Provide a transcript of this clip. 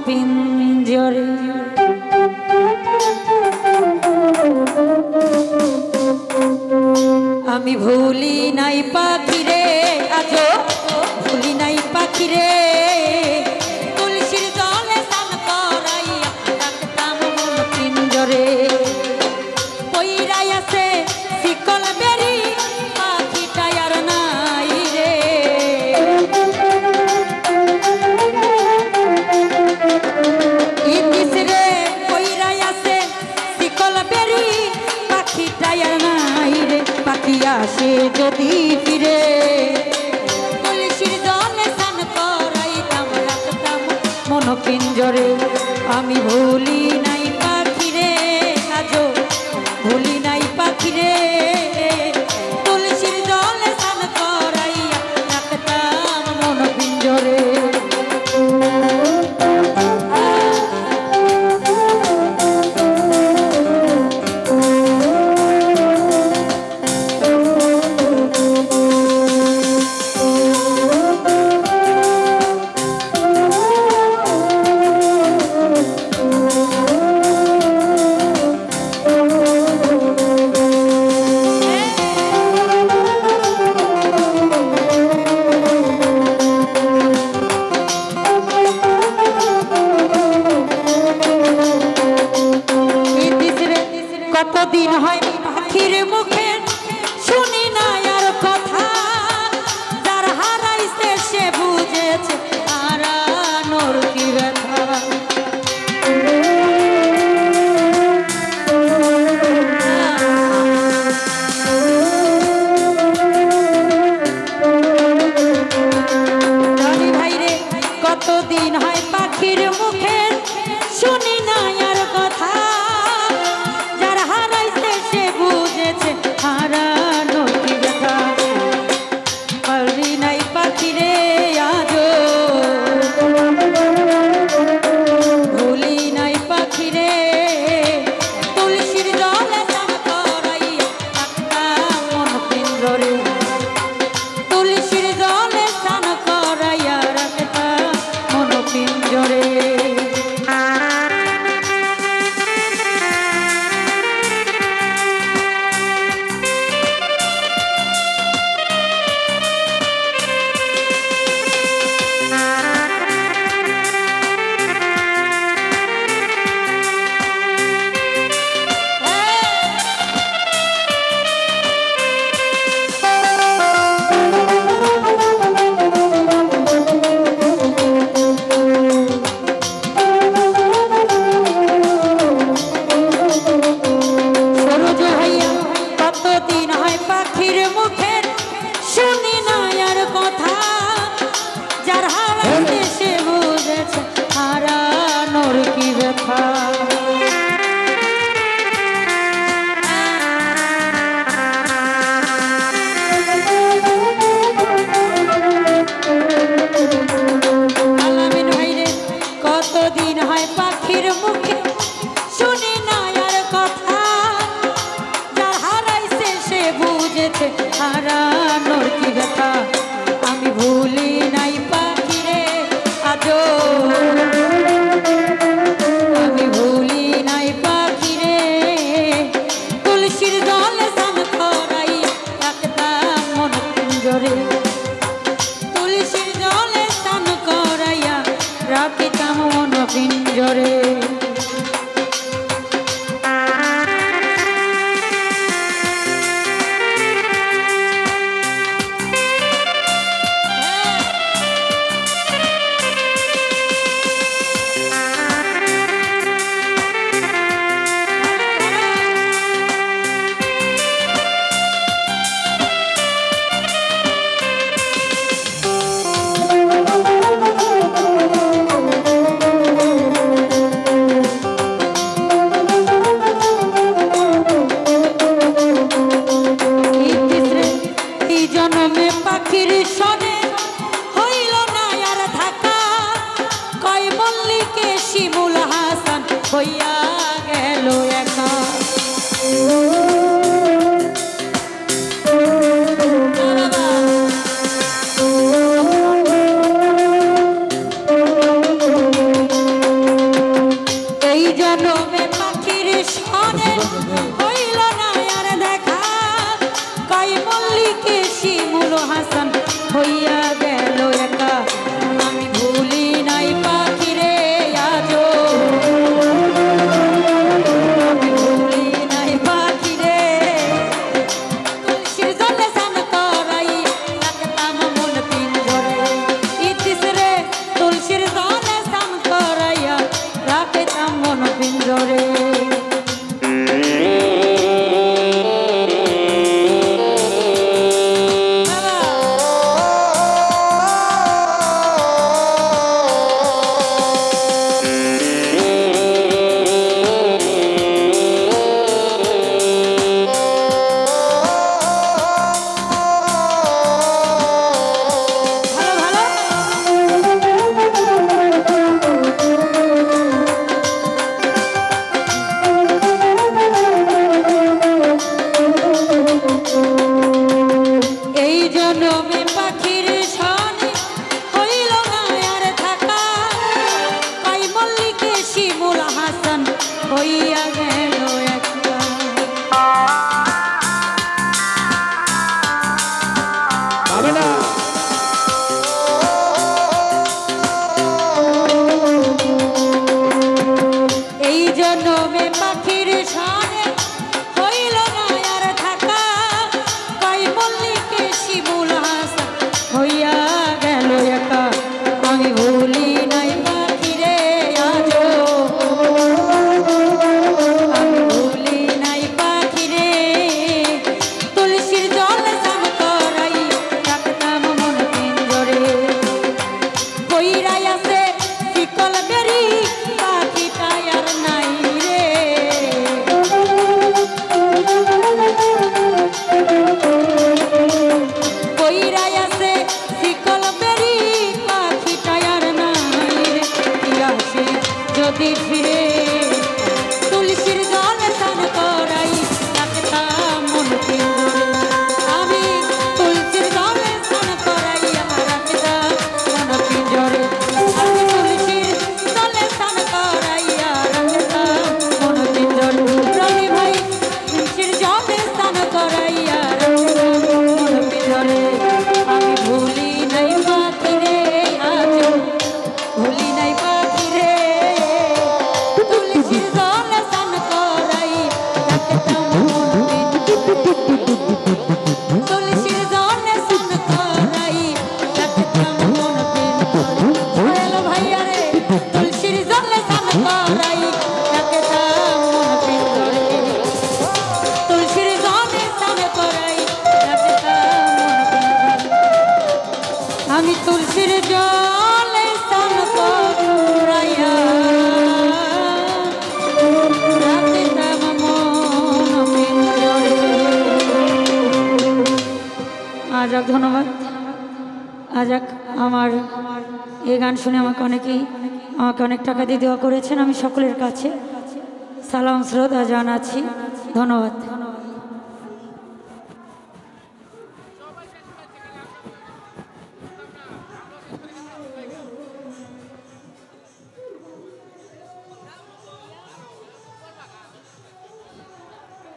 পিঞ্জরে। আমি ভুলি নাই পাখিরে, আজো ভুলি নাই পাখিরে, তুলসীর জলে স্নান করাইয়া রাখতাম মন পিঞ্জরে। কইরাই আছে শিকল বেরি, পাখিটা আর নাই রে। ইতিস রে কইরাই আছে শিকল বেরি, পাখিটা আর নাই রে। পাখি আসে যদি ফিরে, তুলসীর জলে স্নান করাইতাম রাখতাম মন পিঞ্জরে। আমি ভুলি নাই পাখিরে, আজো ভুলি নাই পাখিরে, তুলসীর জলে স্নান করাইয়া রাখতাম মন পিঞ্জরে। কতদিন হয় পাখির মুখে শুনি না আর কথা, যার হারাইছে সে বুঝেছে হারানোর কি ব্যথা। ভাইরে কতদিন হয় পাখির মুখে শুনি না আর কথা, হারানোর কি ব্যথা। পারি নাই পাখিরে, আজো ভুলি নাই পাখিরে, তুলসীর জলে স্নান করাইয়া রাখতাম মন পিঞ্জরে। তুলসীর জলে স্নান করাইয়া রাখতাম মন পিঞ্জরে। কতদিন হয় পাখির মুখে শুনি না আর কথা, যার হারাইছে সে বুঝেছে হারানোর কি ব্যথা। আলামিন ভাইরে কতদিন হয় পাখির মুখে শুনি না আর কথা, বুঝেছে হারানোর কি ব্যথা। আমি ভুলি নাই পাখিরে, আজো আমি ভুলি নাই পাখিরে, তুলসীর জলে স্নান করাইয়া রাখতাম মন পিঞ্জরে। তুলসীর জলে স্নান করাইয়া রাখতাম মন পিঞ্জরে। পাখির সনে হইল না আর থাকা, কয় মল্লিকে শিমুল হাসান হইয়া গেল একা। হইয়া গেল একা। এই জন্মে পাখির সানে হইল না আর থাকা, তাই মল্লিকে শিমুল হাসান হইয়া গেল একা। আমি ভুলি নাই পাখিরে আজো, আমি ভুলি নাই পাখিরে, তুলসীর জল স্নান করাই রাখতাম মন পিঞ্জরে। কইরাই আছে শিকল বেরি পাখিটা আর নাই রে, কইরাই আছে শিকল বেরি পাখিটা আর নাই রে। আসে যদি ফিরে তুলসীর জল স্নান করাই রাখতাম মন পিঞ্জরে। আমি তুলসীর জল স্নান করাইয়া রাখতাম মন পিঞ্জরে। আমি তুলসীর জলে স্নান করাইয়া রাখতাম মন পিঞ্জরে। রবি ভাই তুলসীর জলে স্নান করাইয়া রাখতাম মন পিঞ্জরে। আমি ভুলি নাই পাখিরে আজো, ভুলি নাই পাখিরে, তুলসীর জলে স্নান করাই রাখতাম মন পিঞ্জরে। তুলসীর জলে স্নান করাই রাখতাম মন পিঞ্জরে। হ্যালো ভাইয়া রে, তুলসীর জলে স্নান করাই রাখতাম মন পিঞ্জরে। তুলসীর জলে স্নান করাই রাখতাম মন পিঞ্জরে। আমি তুলসীর জলে স্নান করাইয়া রাখতাম মন পিঞ্জরে। আজাক ধন্যবাদ। আজাক আমার এই গান শুনে আমাকে অনেক টাকা দিয়ে দেওয়া করেছেন। আমি সকলের কাছে সালাম শ্রদ্ধা জানাচ্ছি। ধন্যবাদ।